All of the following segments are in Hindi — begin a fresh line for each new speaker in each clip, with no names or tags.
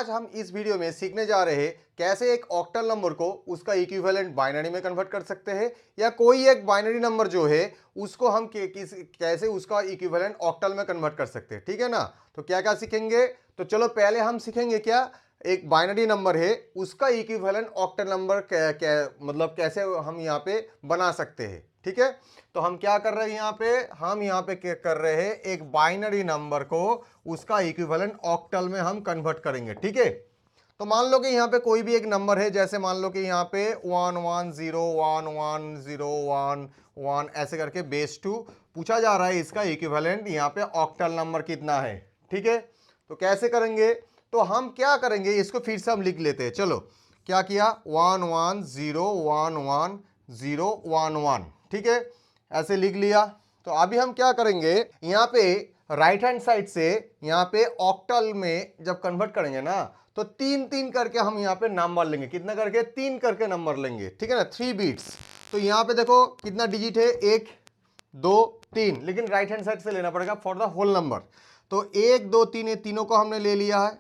आज हम इस वीडियो में सीखने जा रहे हैं कैसे एक ऑक्टल नंबर को उसका इक्विवेलेंट बाइनरी में कन्वर्ट कर सकते हैं, या कोई एक बाइनरी नंबर जो है उसको हम कैसे उसका इक्विवेलेंट ऑक्टल में कन्वर्ट कर सकते हैं। ठीक है ना। तो क्या क्या सीखेंगे, तो चलो पहले हम सीखेंगे क्या एक बाइनरी नंबर है उसका इक्विवेलेंट ऑक्टल नंबर मतलब कैसे हम यहाँ पे बना सकते हैं। ठीक है, तो हम क्या कर रहे हैं यहाँ पे, हम यहाँ पे क्या कर रहे हैं, एक बाइनरी नंबर को उसका इक्विवेलेंट ऑक्टल में हम कन्वर्ट करेंगे। ठीक है, तो मान लो कि यहाँ पे कोई भी एक नंबर है, जैसे मान लो कि यहाँ पे 110110111 ऐसे करके बेस 2 पूछा जा रहा है, इसका इक्विवेलेंट यहाँ पे ऑक्टल नंबर कितना है। ठीक है, तो कैसे करेंगे, तो हम क्या करेंगे, इसको फिर से हम लिख लेते हैं। चलो क्या किया, 1101111, ठीक है, ऐसे लिख लिया। तो अभी हम क्या करेंगे, यहाँ पे राइट हैंड साइड से यहाँ पे ऑक्टल में जब कन्वर्ट करेंगे ना, तो तीन तीन करके हम यहाँ पे नंबर लेंगे। कितना करके, तीन करके नंबर लेंगे। ठीक है ना, 3 बीट्स। तो यहाँ पे देखो कितना डिजिट है, 1 2 3, लेकिन राइट हैंड साइड से लेना पड़ेगा फॉर द होल नंबर। तो 1 2 3 ये तीनों को हमने ले लिया है,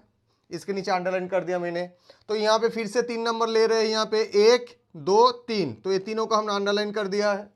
इसके नीचे अंडरलाइन कर दिया मैंने। तो यहाँ पे फिर से 3 नंबर ले रहे हैं, यहाँ पे 1 2 3, तो ये तीनों को हमने अंडरलाइन कर दिया है।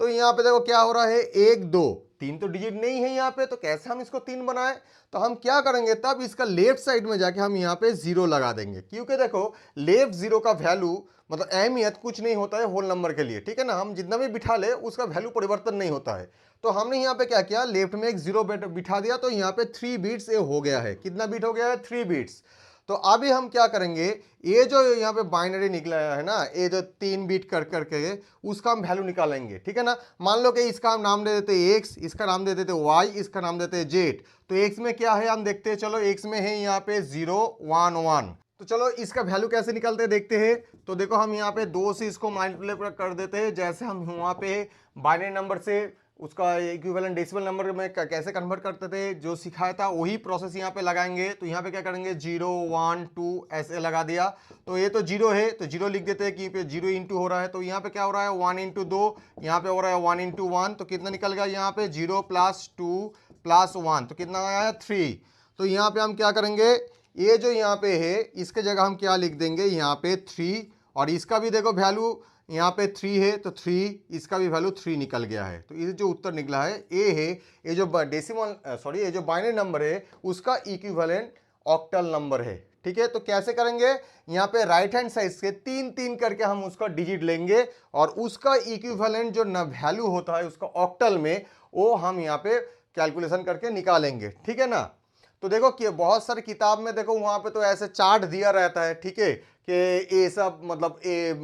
तो यहाँ पे देखो क्या हो रहा है, 1 2 3 तो डिजिट नहीं है यहाँ पे, तो कैसे हम इसको 3 बनाए, तो हम क्या करेंगे, तब इसका लेफ्ट साइड में जाके हम यहाँ पे 0 लगा देंगे, क्योंकि देखो लेफ्ट 0 का वैल्यू मतलब अहमियत कुछ नहीं होता है होल नंबर के लिए। ठीक है ना, हम जितना भी बिठा ले उसका वैल्यू परिवर्तन नहीं होता है। तो हमने यहाँ पे क्या किया, लेफ्ट में एक 0 बिठा दिया, तो यहाँ पे 3 बीट्स ये हो गया है। कितना बीट हो गया है, 3 बीट्स। तो अभी हम क्या करेंगे, ये जो यहाँ पे बाइनरी निकला है ना, ये जो 3 बीट कर करके उसका हम वैल्यू निकालेंगे। ठीक है ना, मान लो कि इसका हम नाम दे देते हैं x, इसका नाम दे देते हैं y, इसका नाम देते हैं z। तो x में क्या है हम देखते हैं, चलो x में है यहाँ पे 0 1 1। तो चलो इसका वैल्यू कैसे निकलते हैं देखते हैं। तो देखो हम यहाँ पे 2 से इसको मल्टीप्लाई कर देते हैं, जैसे हम वहाँ पे बाइनरी नंबर से उसका इक्विवेलेंट डेसिमल नंबर में कैसे कन्वर्ट करते थे, जो सिखाया था वही प्रोसेस यहाँ पे लगाएंगे। तो यहाँ पे क्या करेंगे, 0 1 2 ऐसे लगा दिया। तो ये तो 0 है, तो 0 लिख देते हैं कि पे 0 इंटू हो रहा है। तो यहाँ पे क्या हो रहा है, 1 इंटू 2, यहाँ पे हो रहा है 1 इंटू 1। तो कितना निकल गया यहाँ पे, 0 प्लस 2 प्लस 1, तो कितना आया 3। तो यहाँ पे हम क्या करेंगे, ये जो यहाँ पे है इसके जगह हम क्या लिख देंगे, यहाँ पे 3, और इसका भी देखो वैल्यू यहाँ पे 3 है, तो 3, इसका भी वैल्यू 3 निकल गया है। तो ये जो उत्तर निकला है ये है, ये जो डेसिमल सॉरी ये जो बाइनरी नंबर है उसका इक्विवेलेंट ऑक्टल नंबर है। ठीक है, तो कैसे करेंगे, यहाँ पे राइट हैंड साइड से 3 3 करके हम उसका डिजिट लेंगे, और उसका इक्विवेलेंट जो वैल्यू होता है उसका ऑक्टल में, वो हम यहाँ पे कैलकुलेशन करके निकालेंगे। ठीक है ना। तो देखो कि बहुत सारी किताब में देखो वहाँ पे तो ऐसे चार्ट दिया रहता है। ठीक है, कि ये सब मतलब ये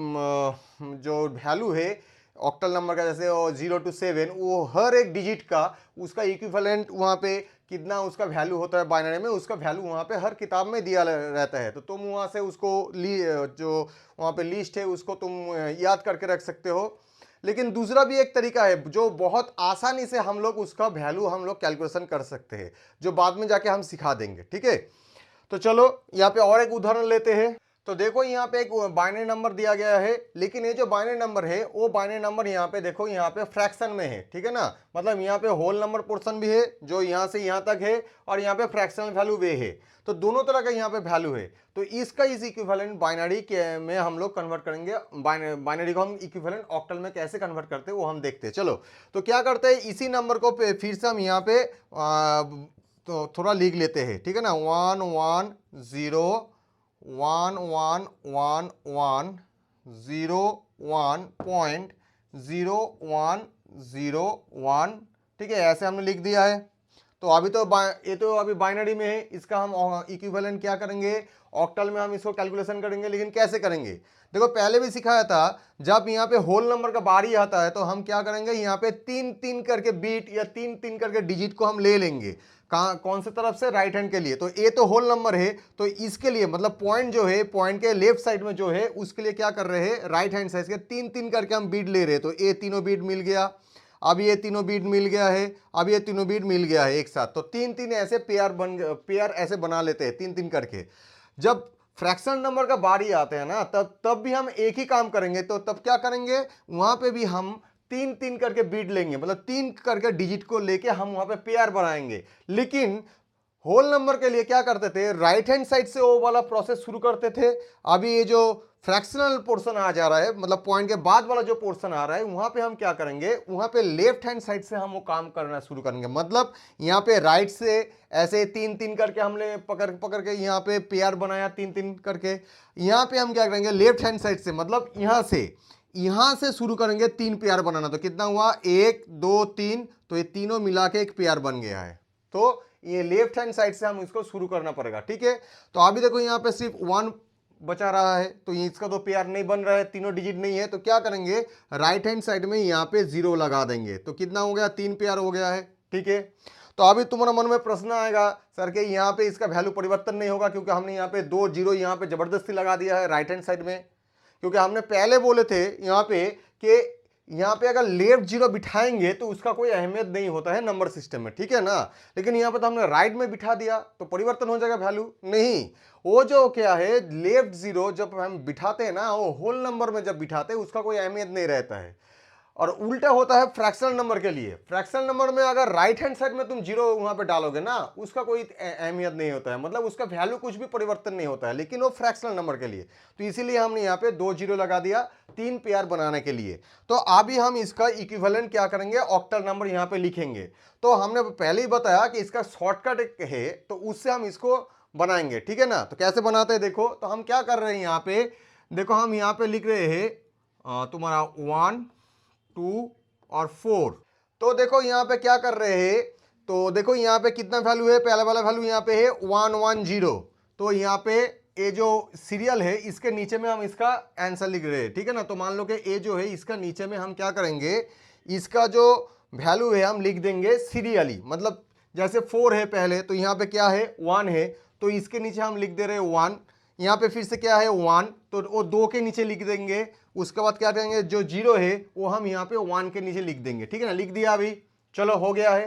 जो वैल्यू है ऑक्टल नंबर का, जैसे 0 to 7, वो हर एक डिजिट का उसका इक्विवेलेंट वहाँ पे कितना उसका वैल्यू होता है बाइनरी में, उसका वैल्यू वहाँ पे हर किताब में दिया रहता है। तो तुम वहाँ से उसको जो वहाँ पे लिस्ट है उसको तुम याद करके रख सकते हो। लेकिन दूसरा भी एक तरीका है जो बहुत आसानी से हम लोग उसका वैल्यू हम लोग कैलकुलेशन कर सकते हैं, जो बाद में जाके हम सिखा देंगे। ठीक है, तो चलो यहाँ पे और एक उदाहरण लेते हैं। तो देखो यहाँ पे एक बाइनरी नंबर दिया गया है, लेकिन ये जो बाइनरी नंबर है वो बाइनरी नंबर यहाँ पे देखो यहाँ पे फ्रैक्शन में है। ठीक है ना, मतलब यहाँ पे होल नंबर पोर्शन भी है जो यहाँ से यहाँ तक है, और यहाँ पे फ्रैक्शनल वैल्यू भी है। तो दोनों तरह का यहाँ पे वैल्यू है। तो इसका इस इक्विवेलेंट बाइनरी के में हम लोग कन्वर्ट करेंगे। बाइनरी को हम इक्विवेलेंट ऑक्टल में कैसे कन्वर्ट करते हैं वो हम देखते हैं। चलो तो क्या करते हैं, इसी नंबर को फिर से हम यहाँ पे तो थोड़ा लिख लेते हैं। ठीक है ना, 1 1 0 1 1 1 1 0 1.0101। ठीक है, ऐसे हमने लिख दिया है। तो अभी तो ये तो अभी बाइनरी में है, इसका हम इक्विवेलेंट क्या करेंगे, ऑक्टल में हम इसको कैलकुलेशन करेंगे। लेकिन कैसे करेंगे, देखो पहले भी सिखाया था, जब यहाँ पे होल नंबर का बारी आता है तो हम क्या करेंगे, यहाँ पे 3 3 करके बीट या 3 3 करके डिजिट को हम ले लेंगे। कहाँ, कौन से तरफ से, राइट हैंड के लिए। तो ये तो होल नंबर है, तो इसके लिए मतलब पॉइंट जो है, पॉइंट के लेफ्ट साइड में जो है उसके लिए क्या कर रहे हैं, राइट हैंड साइड के 3 3 करके हम बीट ले रहे हैं। तो ये तीनों बीट मिल गया, अब ये तीनों बीट मिल गया है, अब ये तीनों बीट मिल गया है एक साथ। तो 3 3 ऐसे पेयर ऐसे बना लेते हैं 3 3 करके। जब फ्रैक्शनल नंबर का बारी आते हैं ना, तब भी हम एक ही काम करेंगे। तो तब क्या करेंगे, वहां पे भी हम 3 3 करके बीट लेंगे, मतलब 3 करके डिजिट को लेके हम वहां पे पेयर बनाएंगे। लेकिन होल नंबर के लिए क्या करते थे, राइट हैंड साइड से वो वाला प्रोसेस शुरू करते थे। अभी ये जो फ्रैक्शनल पोर्शन आ जा रहा है, मतलब पॉइंट के बाद वाला जो पोर्शन आ रहा है, वहां पे हम क्या करेंगे, वहां पे लेफ्ट हैंड साइड से हम वो काम करना शुरू करेंगे। मतलब यहाँ पे राइट से ऐसे तीन तीन करके हमने पकड़ पकड़ के यहाँ पे पेयर बनाया, तीन तीन करके। यहाँ पे हम क्या करेंगे, लेफ्ट हैंड साइड से, मतलब यहां से शुरू करेंगे तीन पेयर बनाना। तो कितना हुआ, 1 2 3, तो ये तीनों मिला के एक पेयर बन गया है। तो ये लेफ्ट हैंड साइड से हम इसको शुरू करना पड़ेगा, ठीक है। तो अभी देखो यहाँ पे सिर्फ 1 बचा रहा है, तो इसका तो पेयर नहीं बन रहा है, तीनों डिजिट नहीं है। तो क्या करेंगे, राइट हैंड साइड में यहाँ पे 0 लगा देंगे। तो कितना हो गया, 3 पेयर हो गया है, ठीक है। तो अभी तुम्हारा मन में प्रश्न आएगा, सर के यहाँ पे इसका वैल्यू परिवर्तन नहीं होगा, क्योंकि हमने यहाँ पे 2 0 यहाँ पे जबरदस्ती लगा दिया है राइट हैंड साइड में। क्योंकि हमने पहले बोले थे यहाँ पे कि यहाँ पे अगर लेफ्ट 0 बिठाएंगे तो उसका कोई अहमियत नहीं होता है नंबर सिस्टम में, ठीक है ना। लेकिन यहाँ पे तो हमने राइट में बिठा दिया, तो परिवर्तन हो जाएगा वैल्यू नहीं। वो जो क्या है, लेफ्ट 0 जब हम बिठाते हैं ना, वो होल नंबर में जब बिठाते हैं उसका कोई अहमियत नहीं रहता है। और उल्टा होता है फ्रैक्शनल नंबर के लिए। फ्रैक्शनल नंबर में अगर राइट हैंड साइड में तुम 0 वहां पे डालोगे ना, उसका कोई अहमियत नहीं होता है, मतलब उसका वैल्यू कुछ भी परिवर्तन नहीं होता है। लेकिन वो फ्रैक्शनल नंबर के लिए, तो इसीलिए हमने यहाँ पे 2 0 लगा दिया 3 पेयर बनाने के लिए। तो अभी हम इसका इक्विवेलेंट क्या करेंगे, ऑक्टल नंबर यहाँ पे लिखेंगे। तो हमने पहले ही बताया कि इसका शॉर्टकट है, तो उससे हम इसको बनाएंगे, ठीक है ना। तो कैसे बनाते हैं देखो। तो हम क्या कर रहे हैं यहाँ पे, देखो हम यहाँ पे लिख रहे हैं तुम्हारा 1 2 और 4। तो देखो यहाँ पे क्या कर रहे हैं, तो देखो यहाँ पे कितना वैल्यू है, पहला वाला वैल्यू यहाँ पे है 1 1 0। तो यहाँ पे ए जो सीरियल है इसके नीचे में हम इसका आंसर लिख रहे हैं, ठीक है ना। तो मान लो कि ए जो है इसका नीचे में हम क्या करेंगे, इसका जो वैल्यू है हम लिख देंगे सीरियली। मतलब जैसे 4 है पहले, तो यहाँ पे क्या है 1 है, तो इसके नीचे हम लिख दे रहे हैं 1। यहाँ पे फिर से क्या है 1, तो वो 2 के नीचे लिख देंगे। उसके बाद क्या करेंगे, जो 0 है वो हम यहाँ पे 1 के नीचे लिख देंगे, ठीक है ना। लिख दिया अभी, चलो हो गया है,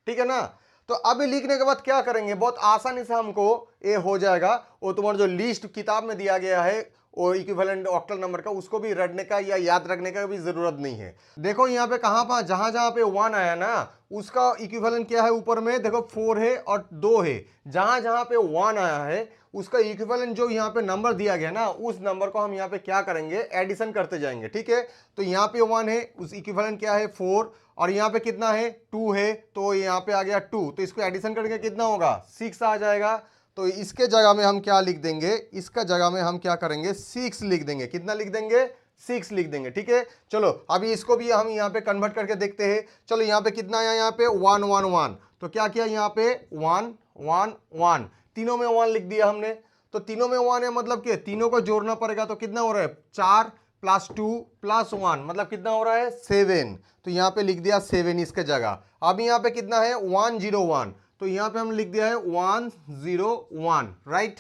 ठीक है ना। तो अभी लिखने के बाद क्या करेंगे, बहुत आसानी से हमको ये हो जाएगा। वो तुम्हारा जो लिस्ट किताब में दिया गया है वो इक्विवेलेंट ऑक्टल नंबर का, उसको भी रटने का या याद रखने का भी जरूरत नहीं है। देखो यहाँ पे कहाँ पर जहां जहां पे 1 आया ना, उसका इक्विवेलेंट क्या है, ऊपर में देखो 4 है और 2 है। जहां जहां पे 1 आया है उसका इक्विवेलेंट जो यहाँ पे नंबर दिया गया ना, उस नंबर को हम यहाँ पे क्या करेंगे, एडिशन करते जाएंगे, ठीक है। तो यहाँ पे 1 है, उस इक्विवेलेंट क्या है 4, और यहाँ पे कितना है 2 है, तो यहाँ पे आ गया 2। तो इसको एडिशन करके कितना होगा, 6 आ जाएगा। तो इसके जगह में हम क्या लिख देंगे, इसका जगह में हम क्या करेंगे 6 लिख देंगे। कितना लिख देंगे, 6 लिख देंगे, ठीक है। चलो अभी इसको भी हम यहाँ पे कन्वर्ट करके देखते हैं। चलो यहाँ पे कितना आया, यहाँ पे 1 1 1। तो क्या किया, यहाँ पे 1 1 1, तीनों में 1 लिख दिया हमने। तो तीनों में 1 है, मतलब कि तीनों को जोड़ना पड़ेगा। तो कितना हो रहा है, 4 + 2 + 1, मतलब कितना हो रहा है 7। तो यहाँ पे लिख दिया 7 इसके जगह। अब यहाँ पे कितना है 1 0 1, तो यहाँ पे हम लिख दिया है 1 0 1, राइट।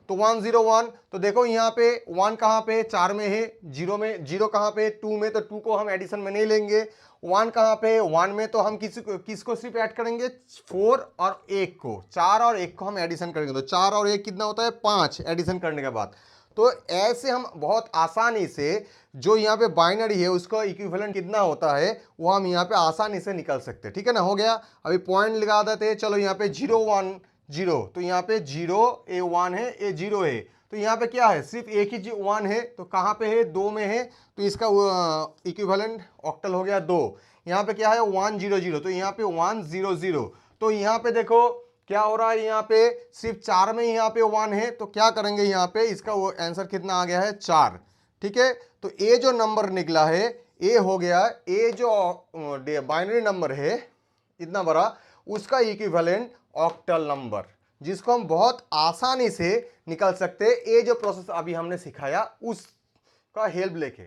तो 1 0 1। तो देखो यहाँ पे 1 कहाँ पे, 4 में है, 0 में, 0 कहाँ पे 2 में, तो 2 को हम एडिशन में नहीं लेंगे। 1 कहाँ पे 1 में, तो हम किसको सिर्फ ऐड करेंगे 4 और 1 को, 4 और 1 को हम एडिशन करेंगे। तो 4 और 1 कितना होता है 5 एडिशन करने के बाद। तो ऐसे हम बहुत आसानी से जो यहाँ पे बाइनरी है उसका इक्विवेलेंट कितना होता है वो हम यहाँ पे आसानी से निकल सकते हैं, ठीक है ना। हो गया, अभी पॉइंट लगा देते हैं। चलो यहाँ पे 0 1 0, तो यहाँ पे 0 ए 1 है, ए 0 है। तो यहाँ पे क्या है, सिर्फ एक ही 1 है, तो कहाँ पे है 2 में है, तो इसका इक्विवेलेंट ऑक्टल हो गया 2। यहाँ पे क्या है 1 0 0, तो यहाँ पे 1 0 0। तो यहाँ पे देखो क्या हो रहा है, यहाँ पे सिर्फ 4 में यहाँ पे 1 है, तो क्या करेंगे यहाँ पे इसका वो आंसर कितना आ गया है 4, ठीक है। तो ए जो नंबर निकला है ए हो गया, ए जो बाइनरी नंबर है इतना बड़ा, उसका इक्विवेलेंट ऑक्टल नंबर, जिसको हम बहुत आसानी से निकल सकते हैं। ये जो प्रोसेस अभी हमने सिखाया उसका हेल्प लेके।